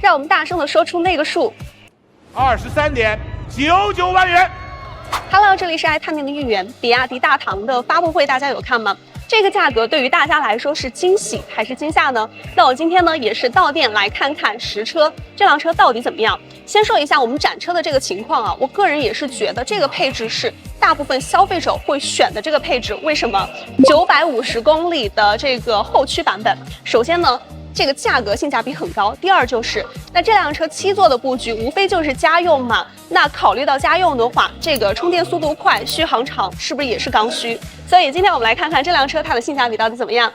让我们大声的说出那个数，23.99万元。Hello， 这里是爱探店的芋圆。比亚迪大唐的发布会大家有看吗？这个价格对于大家来说是惊喜还是惊吓呢？那我今天呢也是到店来看看实车，这辆车到底怎么样？先说一下我们展车的这个情况啊，我个人也是觉得这个配置是大部分消费者会选的这个配置。为什么？950公里的这个后驱版本，首先呢，这个价格性价比很高。第二就是，那这辆车7座的布局，无非就是家用嘛。那考虑到家用的话，这个充电速度快，续航长，是不是也是刚需？所以今天我们来看看这辆车它的性价比到底怎么样。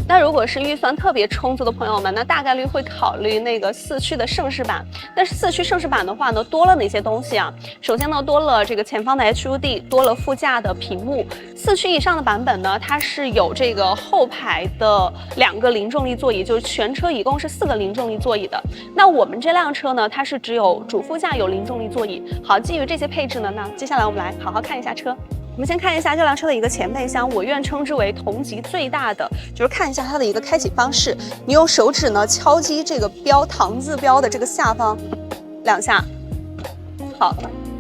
那如果是预算特别充足的朋友们，那大概率会考虑那个4驱的盛世版。但是4驱盛世版的话呢，多了哪些东西啊？首先呢，多了这个前方的 HUD， 多了副驾的屏幕。4驱以上的版本呢，它是有这个后排的2个零重力座椅，就是全车一共是4个零重力座椅的。那我们这辆车呢，它是只有主副驾有零重力座椅。好，基于这些配置呢，那接下来我们来好好看一下车。我们先看一下这辆车的一个前备箱，我愿称之为同级最大的，就是看一下它的一个开启方式。你用手指呢敲击这个标唐字标的这个下方2下，好。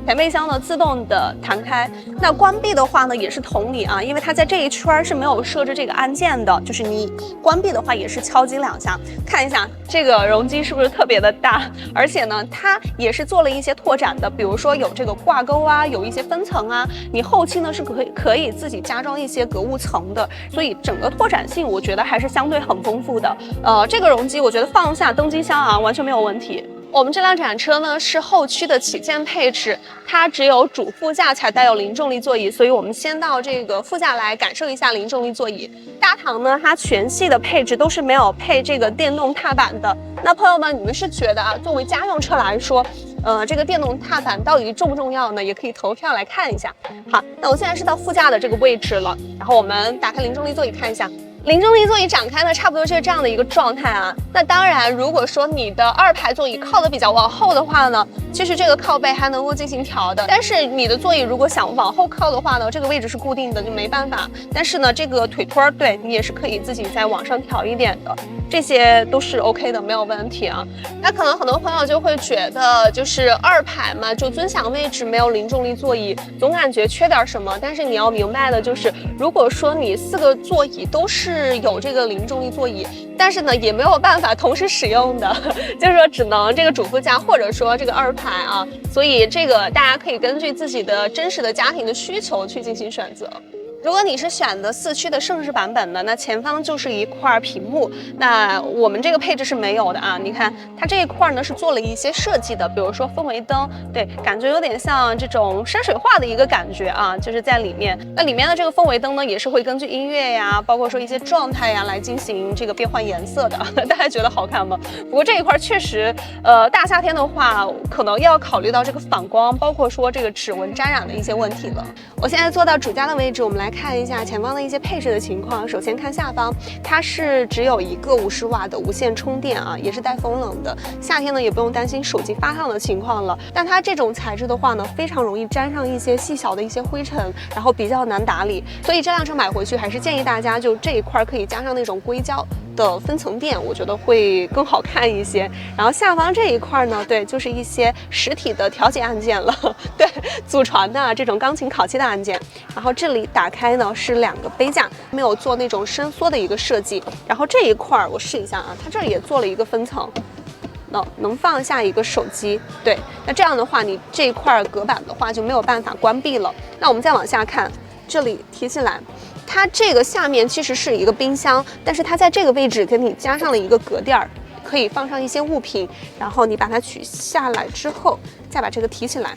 前备箱呢自动的弹开，那关闭的话呢也是同理啊，因为它在这一圈是没有设置这个按键的，就是你关闭的话也是敲击2下。看一下这个容积是不是特别的大，而且呢它也是做了一些拓展的，比如说有这个挂钩啊，有一些分层啊，你后期呢是可以自己加装一些隔雾层的，所以整个拓展性我觉得还是相对很丰富的。这个容积我觉得放下登机箱啊完全没有问题。我们这辆展车呢是后驱的旗舰配置，它只有主副驾才带有零重力座椅，所以我们先到这个副驾来感受一下零重力座椅。大唐呢，它全系的配置都是没有配这个电动踏板的。那朋友们，你们是觉得啊，作为家用车来说，这个电动踏板到底重不重要呢？也可以投票来看一下。好，那我现在是到副驾的这个位置了，然后我们打开零重力座椅看一下。零重力座椅展开呢，差不多就是这样的一个状态啊。那当然，如果说你的2排座椅靠得比较往后的话呢，其实这个靠背还能够进行调的。但是你的座椅如果想往后靠的话呢，这个位置是固定的，就没办法。但是呢，这个腿托对你也是可以自己再往上调一点的，这些都是 OK 的，没有问题啊。那可能很多朋友就会觉得，就是2排嘛，就尊享位置没有零重力座椅，总感觉缺点什么。但是你要明白的就是，如果说你4个座椅都是有这个零重力座椅，但是呢也没有办法同时使用的，就是说只能这个主副驾或者说这个2排啊，所以这个大家可以根据自己的真实的家庭的需求去进行选择。如果你是选的4驱的盛世版本的，那前方就是一块屏幕，那我们这个配置是没有的啊。你看它这一块呢是做了一些设计的，比如说氛围灯，对，感觉有点像这种山水画的一个感觉啊，就是在里面。那里面的这个氛围灯呢，也是会根据音乐呀，包括说一些状态呀来进行这个变换颜色的。大家觉得好看吗？不过这一块确实，大夏天的话，可能要考虑到这个反光，包括说这个指纹沾染的一些问题了。我现在坐到主驾的位置，我们来看一下前方的一些配置的情况。首先看下方，它是只有一个50瓦的无线充电啊，也是带风冷的。夏天呢也不用担心手机发烫的情况了。但它这种材质的话呢，非常容易沾上一些细小的一些灰尘，然后比较难打理。所以这辆车买回去还是建议大家就这一块可以加上那种硅胶的分层垫，我觉得会更好看一些。然后下方这一块呢，对，就是一些实体的调节按键了，对，祖传的这种钢琴烤漆的按键。然后这里打开呢是2个杯架，没有做那种伸缩的一个设计。然后这一块我试一下啊，它这里也做了一个分层。能放下一个手机，对，那这样的话，你这一块隔板的话就没有办法关闭了。那我们再往下看，这里提起来，它这个下面其实是一个冰箱，但是它在这个位置给你加上了一个隔垫儿，可以放上一些物品，然后你把它取下来之后，再把这个提起来。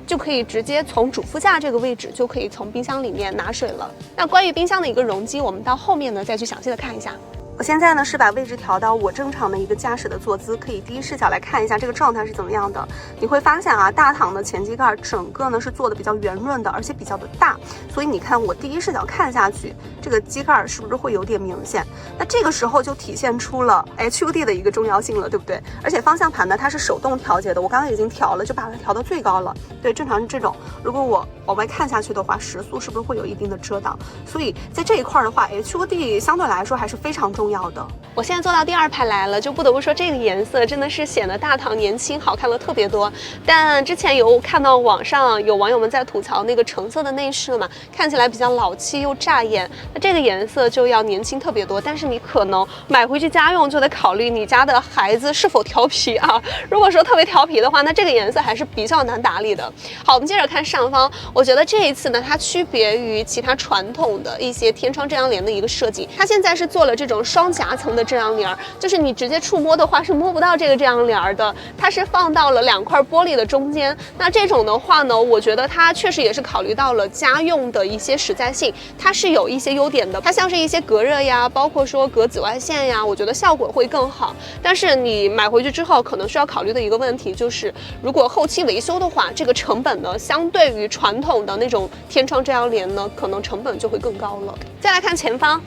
就可以直接从主副驾这个位置就可以从冰箱里面拿水了。那关于冰箱的一个容积，我们到后面呢再去详细的看一下。我现在呢是把位置调到我正常的一个驾驶的坐姿，可以第一视角来看一下这个状态是怎么样的。你会发现啊，大堂的前机盖整个呢是做的比较圆润的，而且比较的大，所以你看我第一视角看下去，这个机盖是不是会有点明显？那这个时候就体现出了 HUD 的一个重要性了，对不对？而且方向盘呢它是手动调节的，我刚刚已经调了，就把它调到最高了。对，正常是这种。如果我往外看下去的话，时速是不是会有一定的遮挡？所以在这一块的话 ，HUD 相对来说还是非常重要的。我现在坐到第2排来了，就不得不说这个颜色真的是显得大堂年轻好看了特别多。但之前有看到网上有网友们在吐槽那个橙色的内饰嘛，看起来比较老气又扎眼，那这个颜色就要年轻特别多。但是你可能买回去家用就得考虑你家的孩子是否调皮啊。如果说特别调皮的话，那这个颜色还是比较难打理的。好，我们接着看上方，我觉得这一次呢，它区别于其他传统的一些天窗遮阳帘的一个设计，它现在是做了这种双夹层的遮阳帘，就是你直接触摸的话是摸不到这个遮阳帘的，它是放到了2块玻璃的中间。那这种的话呢，我觉得它确实也是考虑到了家用的一些实在性，它是有一些优点的，它像是一些隔热呀，包括说隔紫外线呀，我觉得效果会更好。但是你买回去之后，可能需要考虑的一个问题就是，如果后期维修的话，这个成本呢，相对于传统的那种天窗遮阳帘呢，可能成本就会更高了。再来看前方。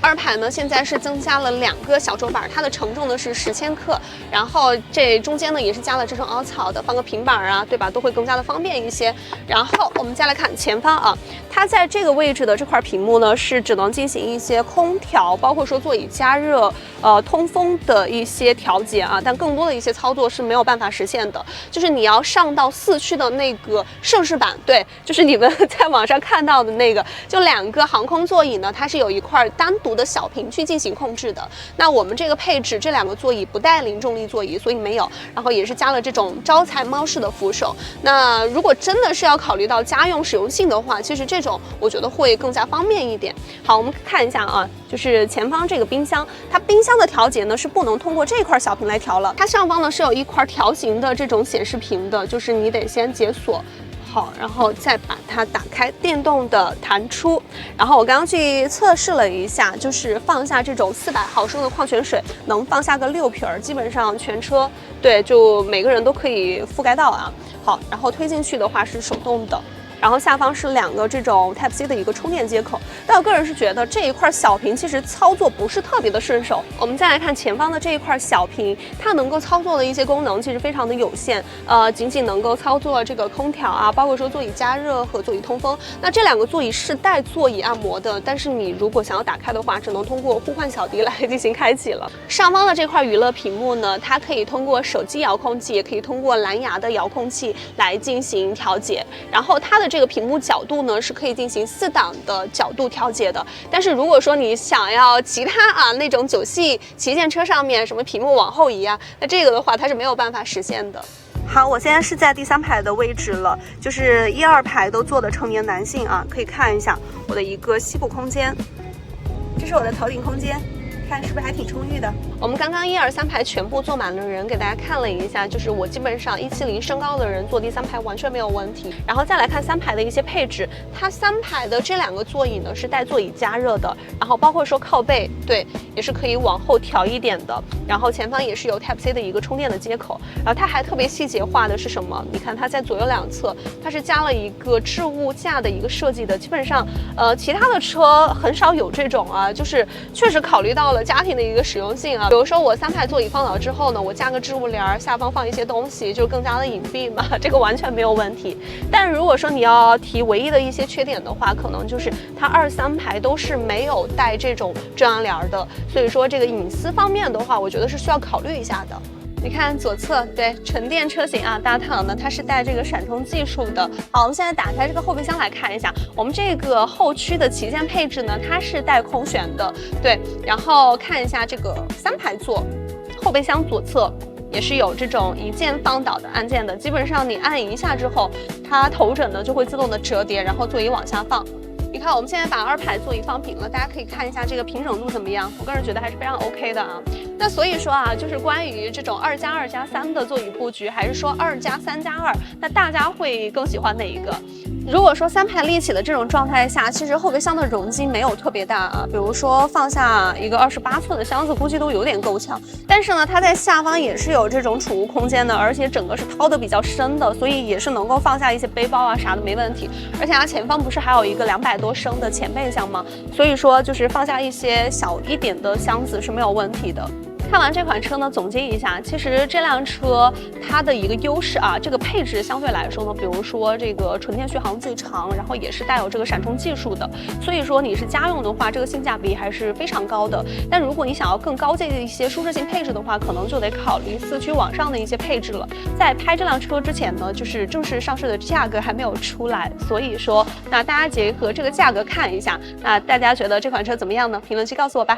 2排呢，现在是增加了2个小桌板，它的承重呢是10千克，然后这中间呢也是加了这种凹槽的，放个平板啊，对吧，都会更加的方便一些。然后我们再来看前方啊，它在这个位置的这块屏幕呢，是只能进行一些空调，包括说座椅加热、通风的一些调节啊，但更多的一些操作是没有办法实现的。就是你要上到4驱的那个盛世版，对，就是你们在网上看到的那个，就2个航空座椅呢，它是有一块单独的小屏去进行控制的。那我们这个配置，这2个座椅不带零重力座椅，所以没有，然后也是加了这种招财猫式的扶手。那如果真的是要考虑到家用实用性的话，其实这种我觉得会更加方便一点。好，我们看一下啊，就是前方这个冰箱，它冰箱的调节呢是不能通过这块小屏来调了，它上方呢是有一块条形的这种显示屏的，就是你得先解锁。好，然后再把它打开，电动的弹出。然后我刚刚去测试了一下，就是放下这种400毫升的矿泉水，能放下个6瓶，基本上全车对，就每个人都可以覆盖到啊。好，然后推进去的话是手动的。然后下方是2个这种 Type-C 的一个充电接口，但我个人是觉得这一块小屏其实操作不是特别的顺手。我们再来看前方的这一块小屏，它能够操作的一些功能其实非常的有限，仅仅能够操作这个空调啊，包括说座椅加热和座椅通风。那这2个座椅是带座椅按摩的，但是你如果想要打开的话，只能通过呼唤小迪来进行开启了。上方的这块娱乐屏幕呢，它可以通过手机遥控器，也可以通过蓝牙的遥控器来进行调节，然后它的这个屏幕角度呢是可以进行4档的角度调节的。但是如果说你想要其他啊那种9系旗舰车上面什么屏幕往后移啊，那这个的话它是没有办法实现的。好，我现在是在第3排的位置了，就是1、2排都坐的成年男性啊，可以看一下我的一个膝部空间，这是我的头顶空间。看是不是还挺充裕的？我们刚刚1、2、3排全部坐满了人，给大家看了一下，就是我基本上170身高的人坐第3排完全没有问题。然后再来看3排的一些配置，它3排的这2个座椅呢是带座椅加热的，然后包括说靠背，对，也是可以往后调一点的。然后前方也是有 Type-C 的一个充电的接口。然后它还特别细节化的是什么？你看它在左右2侧，它是加了一个置物架的一个设计的。基本上，其他的车很少有这种啊，就是确实考虑到了家庭的一个实用性啊，比如说我3排座椅放倒之后呢，我加个置物帘，下方放一些东西，就更加的隐蔽嘛，这个完全没有问题。但如果说你要提唯一的一些缺点的话，可能就是它2、3排都是没有带这种遮阳帘的，所以说这个隐私方面的话，我觉得是需要考虑一下的。你看左侧，对，纯电车型啊，大堂呢它是带这个闪充技术的。好，我们现在打开这个后备箱来看一下，我们这个后驱的旗舰配置呢，它是带空悬的，对。然后看一下这个3排座，后备箱左侧也是有这种一键放倒的按键的，基本上你按一下之后，它头枕呢就会自动的折叠，然后座椅往下放。你看我们现在把2排座椅放平了，大家可以看一下这个平整度怎么样？我个人觉得还是非常 OK 的啊。那所以说啊，就是关于这种2+2+3的座椅布局，还是说2+3+2，那大家会更喜欢哪一个？如果说3排立起的这种状态下，其实后备箱的容积没有特别大啊，比如说放下一个28寸的箱子，估计都有点够呛。但是呢，它在下方也是有这种储物空间的，而且整个是掏的比较深的，所以也是能够放下一些背包啊啥的没问题。而且它前方不是还有一个200多升的前备箱吗？所以说就是放下一些小一点的箱子是没有问题的。看完这款车呢，总结一下，其实这辆车它的一个优势啊，这个配置相对来说呢，比如说这个纯电续航最长，然后也是带有这个闪充技术的，所以说你是家用的话，这个性价比还是非常高的。但如果你想要更高阶的一些舒适性配置的话，可能就得考虑4驱往上的一些配置了。在拍这辆车之前呢，就是正式上市的价格还没有出来，所以说那大家结合这个价格看一下，那大家觉得这款车怎么样呢？评论区告诉我吧。